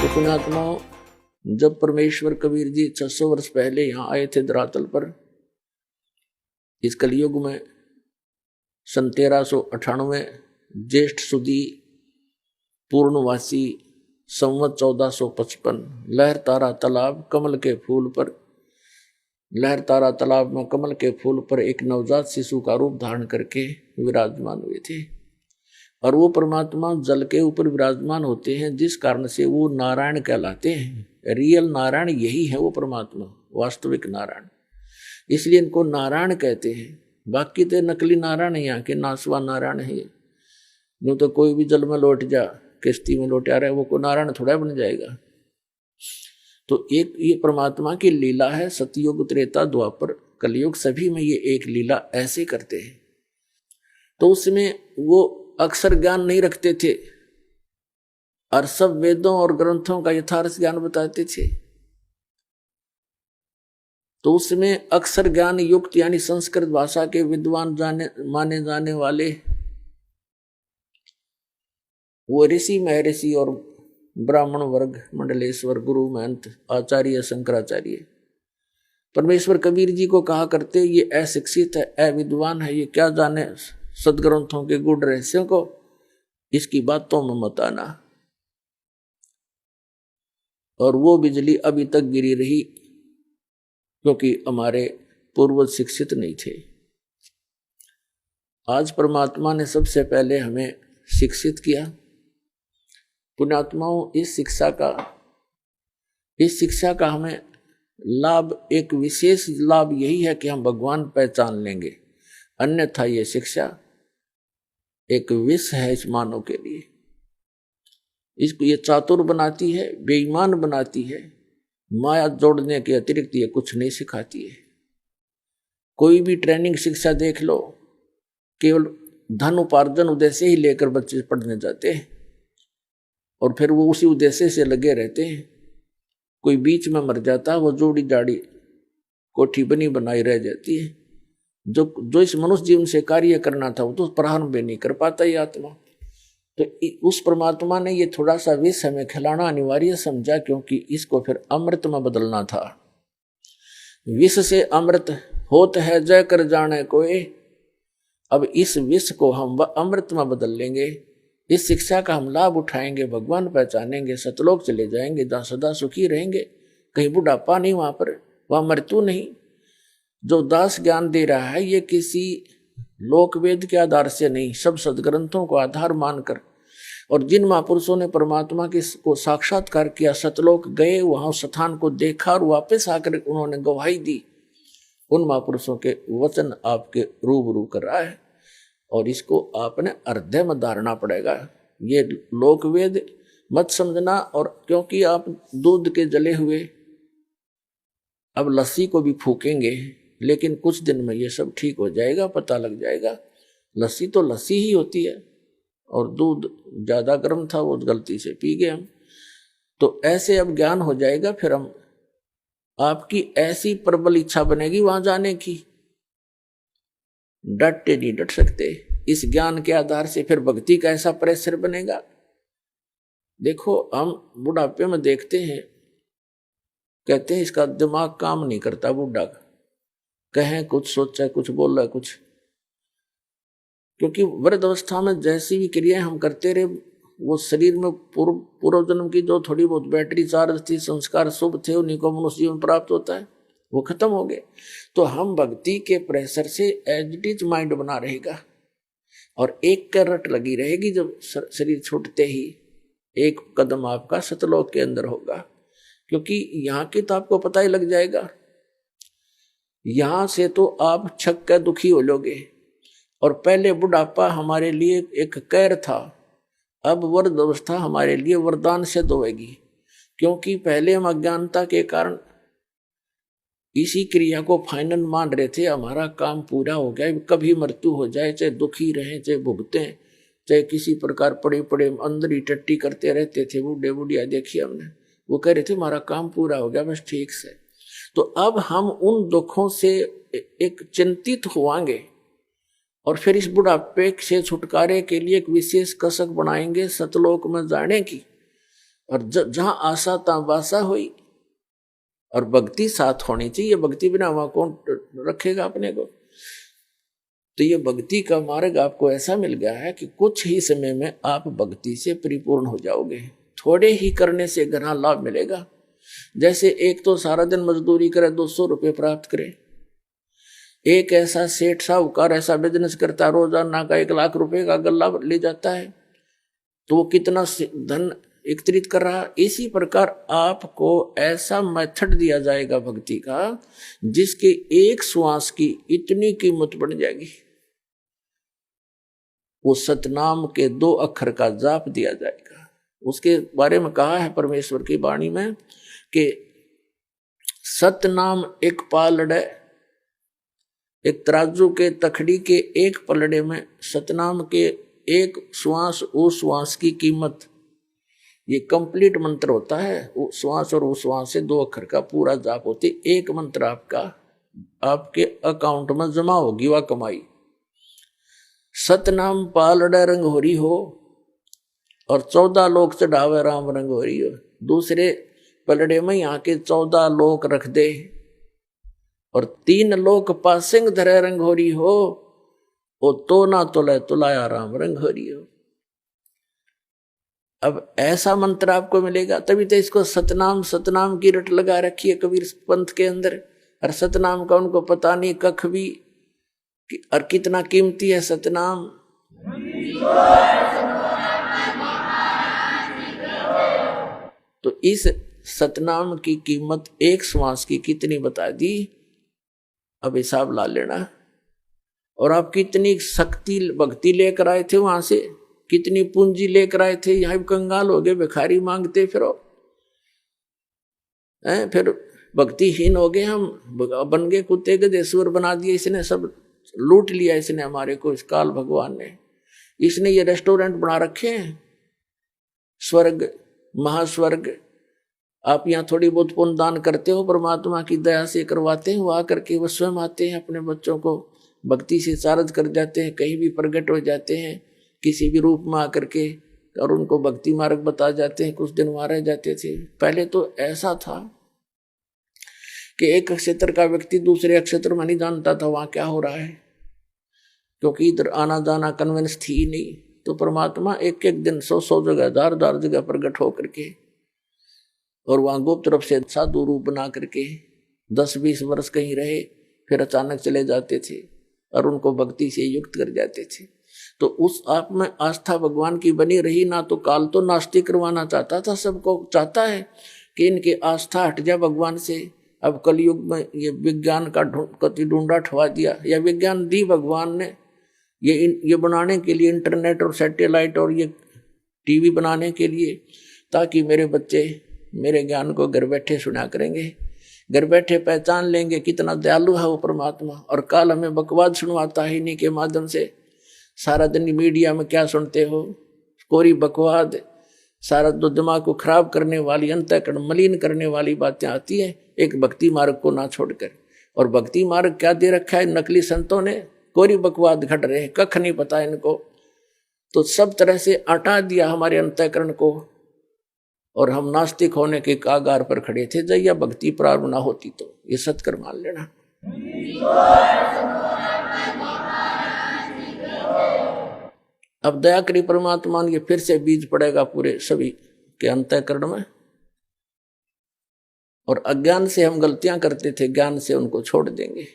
तो पुण्यात्मा, जब परमेश्वर कबीर जी 600 वर्ष पहले यहाँ आए थे धरातल पर, इस कलयुग में 1398 ज्येष्ठ सुदी पूर्णवासी संवत 1455, लहर तारा तालाब कमल के फूल पर, लहर तारा तालाब में कमल के फूल पर एक नवजात शिशु का रूप धारण करके विराजमान हुए थे। और वो परमात्मा जल के ऊपर विराजमान होते हैं, जिस कारण से वो नारायण कहलाते हैं। रियल नारायण यही है, वो परमात्मा वास्तविक नारायण, इसलिए इनको नारायण कहते हैं। बाकी तो नकली नारायण है, यहाँ के नासवा नारायण है। यूं तो कोई भी जल में लौट जा, किश्ती में लौट आ रहा है, वो को नारायण थोड़ा बन जाएगा। तो एक ये परमात्मा की लीला है। सतयुग, त्रेता, द्वापर, कलयुग, सभी में ये एक लीला ऐसे करते हैं। तो उसमें वो अक्षर ज्ञान नहीं रखते थे और सब वेदों और ग्रंथों का यथार्थ ज्ञान बताते थे। तो उसमें अक्षर ज्ञान युक्त यानी संस्कृत भाषा के विद्वान माने जाने वाले वो ऋषि, महर्षि और ब्राह्मण वर्ग, मंडलेश्वर, गुरु, महंत, आचार्य, शंकराचार्य, परमेश्वर कबीर जी को कहा करते ये अशिक्षित है, अविद्वान है, ये क्या जाने सदग्रंथों के गुड़ रहस्यों को, इसकी बातों में मत आना। और वो बिजली अभी तक गिरी रही, क्योंकि हमारे पूर्वज शिक्षित नहीं थे। आज परमात्मा ने सबसे पहले हमें शिक्षित किया। पुण्यात्माओं, इस शिक्षा का हमें लाभ, एक विशेष लाभ यही है कि हम भगवान पहचान लेंगे। अन्यथा ये शिक्षा एक विष है इस मानव के लिए। इसको ये चातुर बनाती है, बेईमान बनाती है, माया जोड़ने के अतिरिक्त ये कुछ नहीं सिखाती है। कोई भी ट्रेनिंग शिक्षा देख लो, केवल धन उपार्जन उद्देश्य ही लेकर बच्चे पढ़ने जाते हैं और फिर वो उसी उद्देश्य से लगे रहते हैं। कोई बीच में मर जाता है, वो जोड़ी जाड़ी कोठी बनी बनाई रह जाती है। जो इस मनुष्य जीवन से कार्य करना था वो तो प्रारंभ नहीं कर पाता ये आत्मा। तो उस परमात्मा ने ये थोड़ा सा विष हमें खिलाना अनिवार्य समझा, क्योंकि इसको फिर अमृत में बदलना था। विष से अमृत होत है जय कर जाने कोई। अब इस विष को हम अमृत में बदल लेंगे। इस शिक्षा का हम लाभ उठाएंगे, भगवान पहचानेंगे, सतलोक चले जाएंगे, जहाँ सदा सुखी रहेंगे। कहीं बुढ़ापा नहीं, वहां पर वहां मृत्यु नहीं। जो दास ज्ञान दे रहा है ये किसी लोक वेद के आधार से नहीं, सब सदग्रंथों को आधार मानकर, और जिन महापुरुषों ने परमात्मा को साक्षात्कार किया, सतलोक गए, वहां स्थान को देखा और वापस आकर उन्होंने गवाही दी, उन महापुरुषों के वचन आपके रूबरू कर रहा है। और इसको आपने हृदय में धारना पड़ेगा। ये लोक वेद मत समझना। और क्योंकि आप दूध के जले हुए अब लस्सी को भी फूकेंगे, लेकिन कुछ दिन में ये सब ठीक हो जाएगा, पता लग जाएगा। लस्सी तो लस्सी ही होती है, और दूध ज्यादा गर्म था, वो गलती से पी गए हम। तो ऐसे अब ज्ञान हो जाएगा, फिर हम आपकी ऐसी प्रबल इच्छा बनेगी वहां जाने की, डटते नहीं डट सकते। इस ज्ञान के आधार से फिर भक्ति का ऐसा प्रेशर बनेगा। देखो, हम बुढ़ापे में देखते हैं, कहते हैं इसका दिमाग काम नहीं करता, बुढ़ा का कहें कुछ, सोचा कुछ, बोला कुछ। क्योंकि वृद्ध अवस्था में जैसी भी क्रियाएं हम करते रहे, वो शरीर में पूर्व जन्म की जो थोड़ी बहुत बैटरी चार्ज थी, संस्कार शुभ थे, उन्हीं को मनुष्य जीवन प्राप्त होता है, वो खत्म हो गए। तो हम भक्ति के प्रेशर से एज इट इज माइंड बना रहेगा, और एक करट लगी रहेगी। जब शरीर छूटते ही एक कदम आपका सतलोक के अंदर होगा, क्योंकि यहाँ की तो आपको पता ही लग जाएगा। यहां से तो आप छक कर दुखी हो लोगे। और पहले बुढ़ापा हमारे लिए एक कैर था, अब वृद्ध अवस्था हमारे लिए वरदान सिद्ध होगी। क्योंकि पहले हम अज्ञानता के कारण इसी क्रिया को फाइनल मान रहे थे, हमारा काम पूरा हो गया, कभी मृत्यु हो जाए, चाहे दुखी रहे, चाहे भुगते, चाहे किसी प्रकार पड़े पड़े अंदर ही टट्टी करते रहते थे। बूढ़े बुढ़िया देखिए हमने, वो कह रहे थे हमारा काम पूरा हो गया, बस ठीक से। तो अब हम उन दुखों से एक चिंतित होवांगे, और फिर इस बुढ़ापे से छुटकारे के लिए एक विशेष कसक बनाएंगे सतलोक में जाने की। और जहां आशा तहां बासा हुई। और भक्ति साथ होनी चाहिए, भक्ति बिना वहां कौन रखेगा अपने को। तो ये भक्ति का मार्ग आपको ऐसा मिल गया है कि कुछ ही समय में आप भक्ति से परिपूर्ण हो जाओगे। थोड़े ही करने से घना लाभ मिलेगा। जैसे एक तो सारा दिन मजदूरी करे 200 रुपये प्राप्त करे, एक ऐसा सेठ साहूकार ऐसा बिजनेस करता है रोजाना का 1 लाख रुपए का गल्ला ले जाता है, तो वो कितना धन एकत्रित कर रहा। इसी प्रकार आपको ऐसा मेथड दिया जाएगा भक्ति का जिसके एक श्वास की इतनी कीमत बढ़ जाएगी। वो सतनाम के 2 अक्षर का जाप दिया जाएगा। उसके बारे में कहा है परमेश्वर की वाणी में कि सतनाम एक पालड़े, एक तराजू के तखड़ी के एक पलड़े में सतनाम के एक श्वास उस श्वास की कीमत। ये कंप्लीट मंत्र होता है। श्वास और उस श्वास से 2 अक्षर का पूरा जाप होती। एक मंत्र आपके अकाउंट में जमा होगी वह कमाई। सतनाम पालड़े रंग होरी हो और 14 लोक चढ़ावे राम रंग होरी हो। दूसरे पलड़े में यहाँ के 14 लोक रख दे और 3 लोक पासिंग धरे रंग होरी हो, वो तो ना तुले तुलाया राम रंग होरी हो। अब ऐसा मंत्र आपको मिलेगा, तभी तो इसको सतनाम सतनाम की रट लगा रखी है कबीर पंथ के अंदर। और सतनाम का उनको पता नहीं कख भी, और कितना कीमती है सतनाम। तो इस सतनाम की कीमत एक श्वास की कितनी बता दी, अब हिसाब ला लेना। और आप कितनी शक्ति भक्ति लेकर आए थे वहां से, कितनी पूंजी लेकर आए थे। यहाँ कंगाल हो गए, भिखारी मांगते फिरो, फिर भक्तिहीन हो गए हम, बन गए कुत्ते गधेश्वर बना दिए इसने, सब लूट लिया इसने हमारे को, इस काल भगवान ने। इसने ये रेस्टोरेंट बना रखे हैं, स्वर्ग महास्वर्ग। आप यहाँ थोड़ी बहुत पुण्य दान करते हो, परमात्मा की दया से करवाते हैं, वो आकर के वो स्वयं आते हैं, अपने बच्चों को भक्ति से चार्ज कर जाते हैं, कहीं भी प्रकट हो जाते हैं किसी भी रूप में आकर के, और उनको भक्ति मार्ग बता जाते हैं। कुछ दिन वहां रह जाते थे। पहले तो ऐसा था कि एक क्षेत्र का व्यक्ति दूसरे क्षेत्र में नहीं जानता था वहां क्या हो रहा है, क्योंकि इधर आना जाना कन्वेंस थी ही नहीं। तो परमात्मा एक एक दिन 100 जगह 1000 जगह प्रकट होकर के, और वहां गुप्त रूप से साधु रूप बना करके 10-20 वर्ष कहीं रहे, फिर अचानक चले जाते थे और उनको भक्ति से युक्त कर जाते थे। तो उस आप में आस्था भगवान की बनी रही ना। तो काल तो नास्तिक करवाना चाहता था, सबको चाहता है कि इनकी आस्था हट जाए भगवान से। अब कलयुग में ये विज्ञान का कति ढूंढा ठवा दिया, या विज्ञान दी भगवान ने ये बनाने के लिए, इंटरनेट और सैटेलाइट और ये टीवी बनाने के लिए, ताकि मेरे बच्चे मेरे ज्ञान को घर बैठे सुना करेंगे, घर बैठे पहचान लेंगे कितना दयालु है वो परमात्मा। और काल हमें बकवाद सुनवाता है इन्हीं के माध्यम से। सारा दिन मीडिया में क्या सुनते हो, कोरी बकवाद, सारा दो दिमाग को खराब करने वाली, अंतःकरण मलिन करने वाली बातें आती है, एक भक्ति मार्ग को ना छोड़कर। और भक्ति मार्ग क्या दे रखा है नकली संतों ने, कोरी बकवाद घट रहे, कख नहीं पता इनको। तो सब तरह से हटा दिया हमारे अंतःकरण को, और हम नास्तिक होने के कागार पर खड़े थे। जैया भक्ति प्रारंभ ना होती तो ये सत्कर मान लेना। अब दया करी परमात्मा ने फिर से बीज पड़ेगा पूरे सभी के अंतःकरण में। और अज्ञान से हम गलतियां करते थे, ज्ञान से उनको छोड़ देंगे।